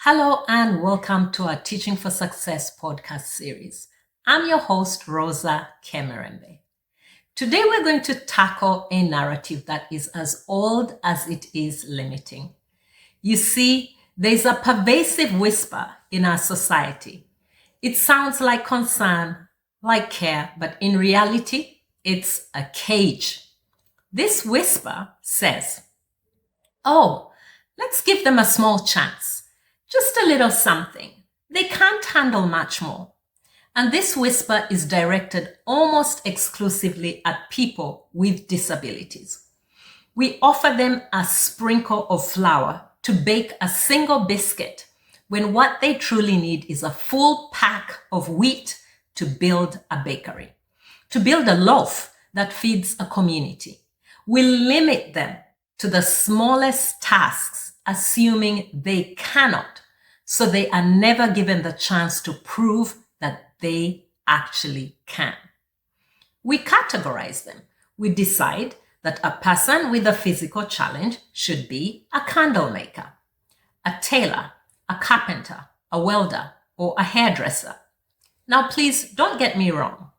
Hello and welcome to our Teaching for Success podcast series. I'm your host, Rosa Kemerembe. Today we're going to tackle a narrative that is as old as it is limiting. You see, there's a pervasive whisper in our society. It sounds like concern, like care, but in reality, it's a cage. This whisper says, "Oh, let's give them a small chance. Just a little something. They can't handle much more." And this whisper is directed almost exclusively at people with disabilities. We offer them a sprinkle of flour to bake a single biscuit when what they truly need is a full pack of wheat to build a bakery, to build a loaf that feeds a community. We limit them to the smallest tasks, assuming they cannot, so they are never given the chance to prove that they actually can. We categorize them. We decide that a person with a physical challenge should be a candle maker, a tailor, a carpenter, a welder, or a hairdresser. Now, please don't get me wrong.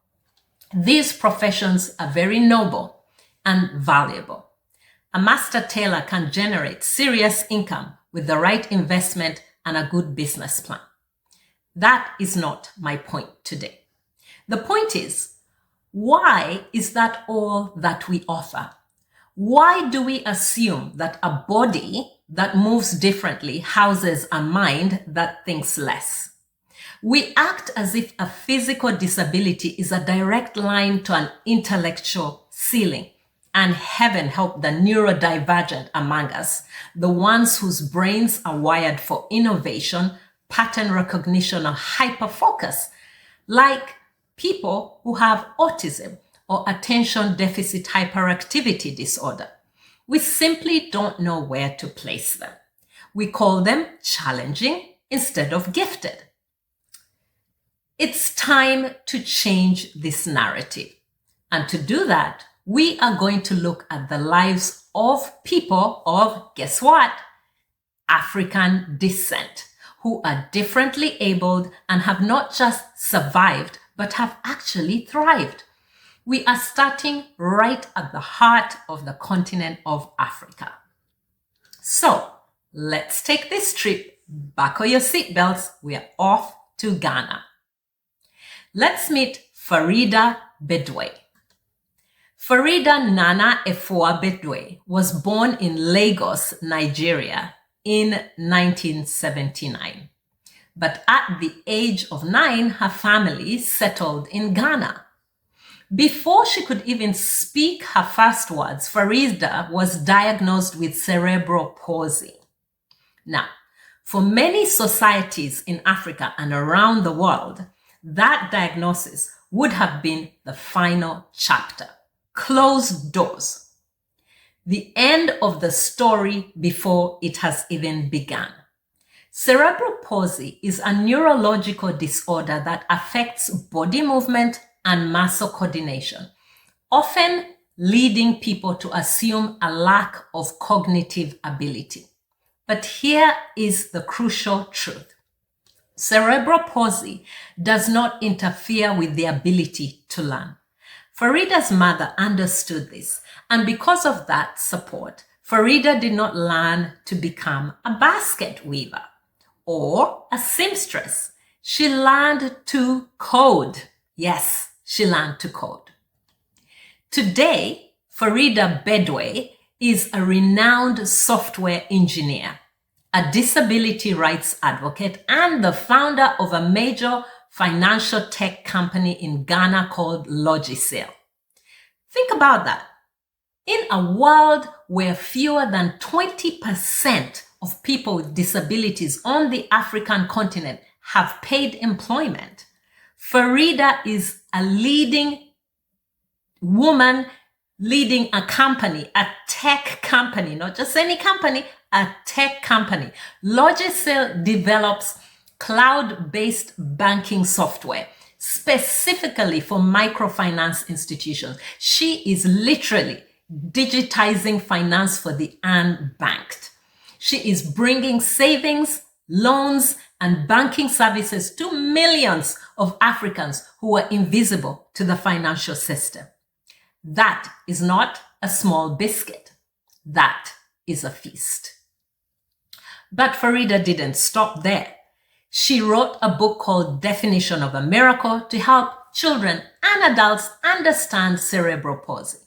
These professions are very noble and valuable. A master tailor can generate serious income with the right investment and a good business plan. That is not my point today. The point is, why is that all that we offer? Why do we assume that a body that moves differently houses a mind that thinks less? We act as if a physical disability is a direct line to an intellectual ceiling. And heaven help the neurodivergent among us, the ones whose brains are wired for innovation, pattern recognition, or hyperfocus, like people who have autism or attention deficit hyperactivity disorder. We simply don't know where to place them. We call them challenging instead of gifted. It's time to change this narrative. And to do that, we are going to look at the lives of people of, guess what? African descent, who are differently abled and have not just survived, but have actually thrived. We are starting right at the heart of the continent of Africa. So let's take this trip. Buckle your seatbelts. We are off to Ghana. Let's meet Farida Bedwei. Farida Nana Efua Bedwei was born in Lagos, Nigeria in 1979. But at the age of 9, her family settled in Ghana. Before she could even speak her first words, Farida was diagnosed with cerebral palsy. Now, for many societies in Africa and around the world, that diagnosis would have been the final chapter. Closed doors. The end of the story before it has even begun. Cerebral palsy is a neurological disorder that affects body movement and muscle coordination, often leading people to assume a lack of cognitive ability. But here is the crucial truth. Cerebral palsy does not interfere with the ability to learn. Farida's mother understood this, and because of that support, Farida did not learn to become a basket weaver or a seamstress. She learned to code. Yes, she learned to code. Today, Farida Bedwei is a renowned software engineer, a disability rights advocate, and the founder of a major financial tech company in Ghana called Logicel. Think about that. In a world where fewer than 20% of people with disabilities on the African continent have paid employment, Farida is a leading woman leading a company, a tech company, not just any company, a tech company. Logicel develops cloud-based banking software specifically for microfinance institutions. She is literally digitizing finance for the unbanked. She is bringing savings, loans, and banking services to millions of Africans who were invisible to the financial system. That is not a small biscuit. That is a feast. But Farida didn't stop there. She wrote a book called Definition of a Miracle to help children and adults understand cerebral palsy.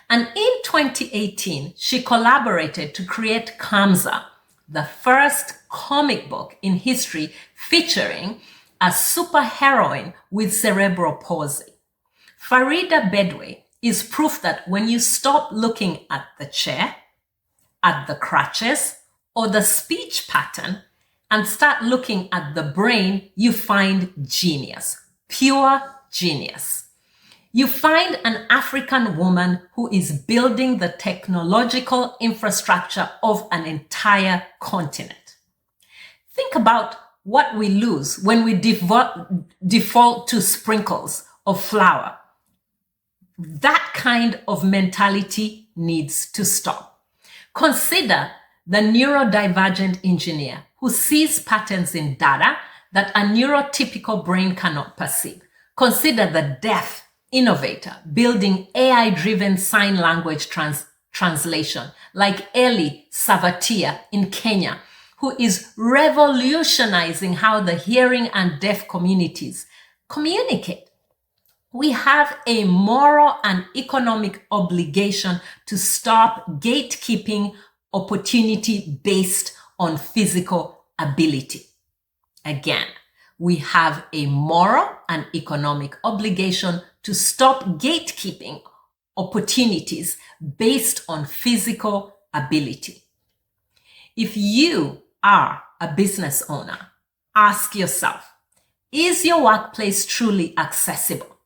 And in 2018, she collaborated to create Kamza, the first comic book in history featuring a superheroine with cerebral palsy. Farida Bedwei is proof that when you stop looking at the chair, at the crutches, or the speech pattern, and start looking at the brain, you find genius, pure genius. You find an African woman who is building the technological infrastructure of an entire continent. Think about what we lose when we default to sprinkles of flour. That kind of mentality needs to stop. Consider the neurodivergent engineer who sees patterns in data that a neurotypical brain cannot perceive. Consider the deaf innovator building AI-driven sign language translation like Eli Savatia in Kenya, who is revolutionizing how the hearing and deaf communities communicate. We have a moral and economic obligation to stop gatekeeping opportunity based on physical ability. Again, we have a moral and economic obligation to stop gatekeeping opportunities based on physical ability. If you are a business owner, ask yourself, is your workplace truly accessible?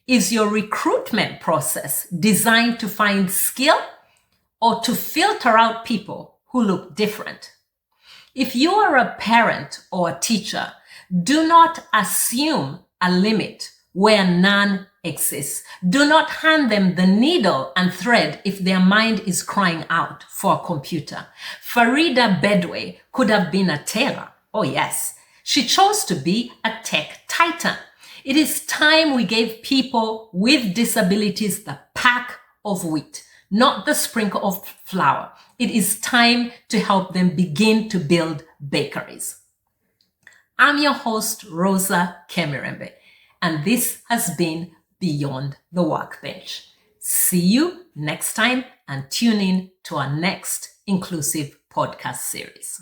Is your recruitment process designed to find skill or to filter out people who look different? If you are a parent or a teacher, do not assume a limit where none exists. Do not hand them the needle and thread if their mind is crying out for a computer. Farida Bedwei could have been a tailor. Oh yes, she chose to be a tech titan. It is time we gave people with disabilities the pack of wheat, not the sprinkle of flour. It is time to help them begin to build bakeries. I'm your host, Rosa Kemirembe, and this has been Beyond the Workbench. See you next time and tune in to our next inclusive podcast series.